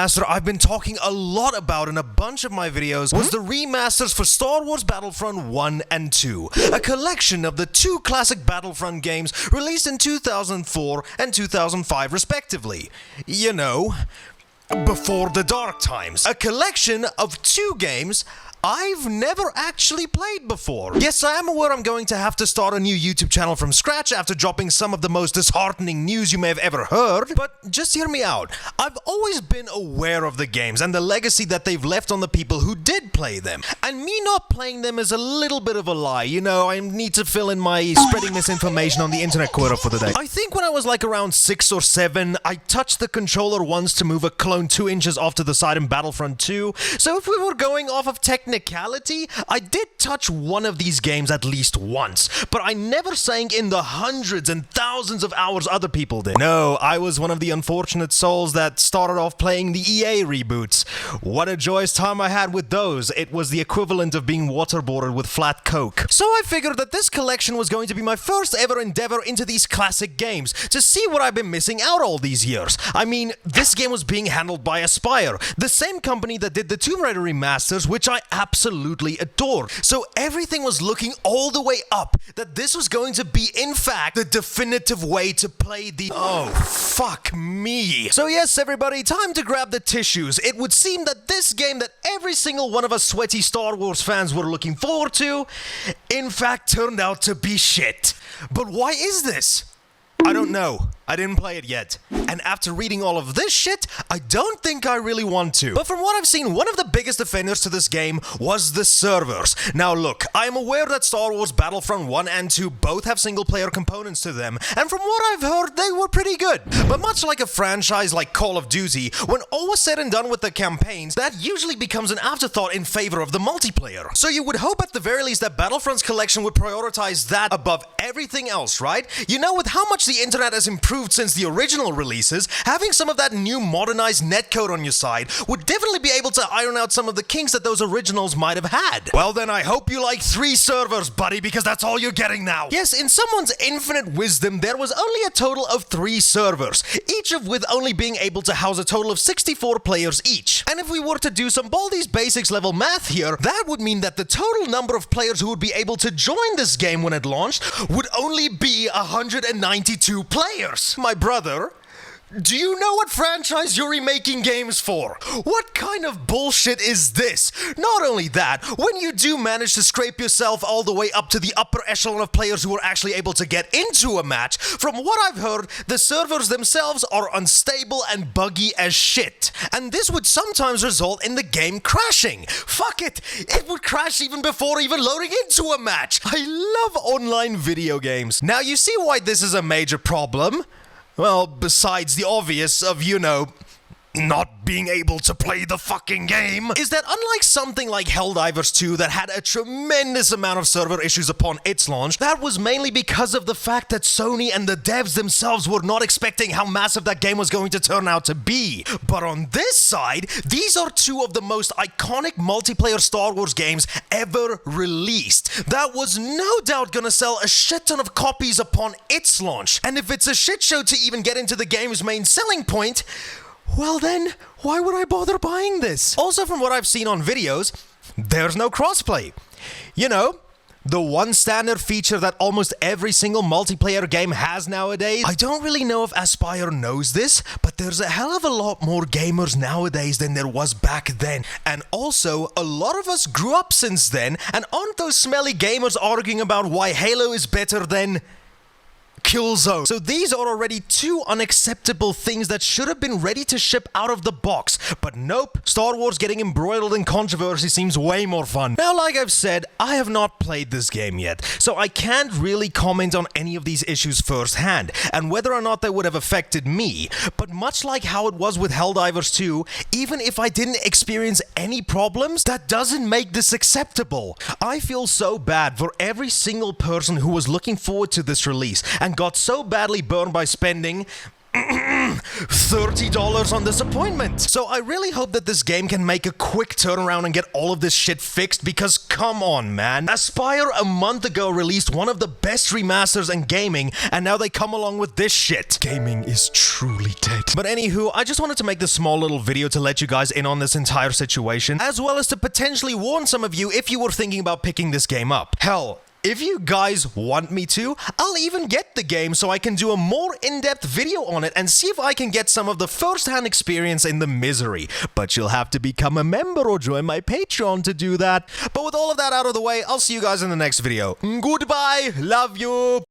remaster I've been talking a lot about in a bunch of my videos was the remasters for Star Wars Battlefront 1 and 2, a collection of the two classic Battlefront games released in 2004 and 2005 respectively. You know, before the dark times. A collection of two games I've never actually played before. Yes, I am aware I'm going to have to start a new YouTube channel from scratch after dropping some of the most disheartening news you may have ever heard, but just hear me out. I've always been aware of the games and the legacy that they've left on the people who did play them. And me not playing them is a little bit of a lie. You know, I need to fill in my spreading misinformation on the internet quota for the day. I think when I was like around 6 or 7, I touched the controller once to move a clone 2 inches off to the side in Battlefront 2, so if we were going off of technicality, I did touch one of these games at least once, but I never sank in the hundreds and thousands of hours other people did. No, I was one of the unfortunate souls that started off playing the EA reboots. What a joyous time I had with those. It was the equivalent of being waterboarded with flat coke. So I figured that this collection was going to be my first ever endeavor into these classic games, to see what I've been missing out all these years. I mean, this game was being handled by Aspyr, the same company that did the Tomb Raider Remasters, which I absolutely adore. So everything was looking all the way up that this was going to be, in fact, the definitive way to play the... Oh, fuck me. So yes, everybody, time to grab the tissues. It would seem that this game that every single one of us sweaty Star Wars fans were looking forward to, in fact, turned out to be shit. But why is this? I don't know. I didn't play it yet. And after reading all of this shit, I don't think I really want to. But from what I've seen, one of the biggest offenders to this game was the servers. Now look, I am aware that Star Wars Battlefront 1 and 2 both have single-player components to them, and from what I've heard, they were pretty good. But much like a franchise like Call of Duty, when all was said and done with the campaigns, that usually becomes an afterthought in favor of the multiplayer. So you would hope at the very least that Battlefront's collection would prioritize that above everything else, right? You know, with how much the internet has improved since the original releases, having some of that new modernized netcode on your side would definitely be able to iron out some of the kinks that those originals might have had. Well then, I hope you like 3 servers, buddy, because that's all you're getting now. Yes, in someone's infinite wisdom, there was only a total of 3 servers, each of with only being able to house a total of 64 players each. And if we were to do some Baldi's Basics level math here, that would mean that the total number of players who would be able to join this game when it launched would only be 192 players. My brother, do you know what franchise you're remaking games for? What kind of bullshit is this? Not only that, when you do manage to scrape yourself all the way up to the upper echelon of players who are actually able to get into a match, from what I've heard, the servers themselves are unstable and buggy as shit. And this would sometimes result in the game crashing. Fuck it! It would crash even before even loading into a match. I love online video games. Now you see why this is a major problem? Well, besides the obvious of, you know, not being able to play the fucking game, is that unlike something like Helldivers 2 that had a tremendous amount of server issues upon its launch, that was mainly because of the fact that Sony and the devs themselves were not expecting how massive that game was going to turn out to be. But on this side, these are 2 of the most iconic multiplayer Star Wars games ever released. That was no doubt gonna sell a shit ton of copies upon its launch. And if it's a shit show to even get into the game's main selling point, well then, why would I bother buying this? Also, from what I've seen on videos, there's no crossplay. You know, the one standard feature that almost every single multiplayer game has nowadays. I don't really know if Aspyr knows this, but there's a hell of a lot more gamers nowadays than there was back then. And also, a lot of us grew up since then, and aren't those smelly gamers arguing about why Halo is better than Killzone? So these are already 2 unacceptable things that should have been ready to ship out of the box. But nope, Star Wars getting embroiled in controversy seems way more fun. Now, like I've said, I have not played this game yet, so I can't really comment on any of these issues firsthand, and whether or not they would have affected me. But much like how it was with Helldivers 2, even if I didn't experience any problems, that doesn't make this acceptable. I feel so bad for every single person who was looking forward to this release and got so badly burned by spending $30 on disappointment. So I really hope that this game can make a quick turnaround and get all of this shit fixed, because come on, man. Aspyr a month ago released one of the best remasters in gaming, and now they come along with this shit. Gaming is truly dead. But anywho, I just wanted to make this small little video to let you guys in on this entire situation, as well as to potentially warn some of you if you were thinking about picking this game up. Hell, if you guys want me to, I'll even get the game so I can do a more in-depth video on it and see if I can get some of the first-hand experience in the misery. But you'll have to become a member or join my Patreon to do that. But with all of that out of the way, I'll see you guys in the next video. Goodbye, love you.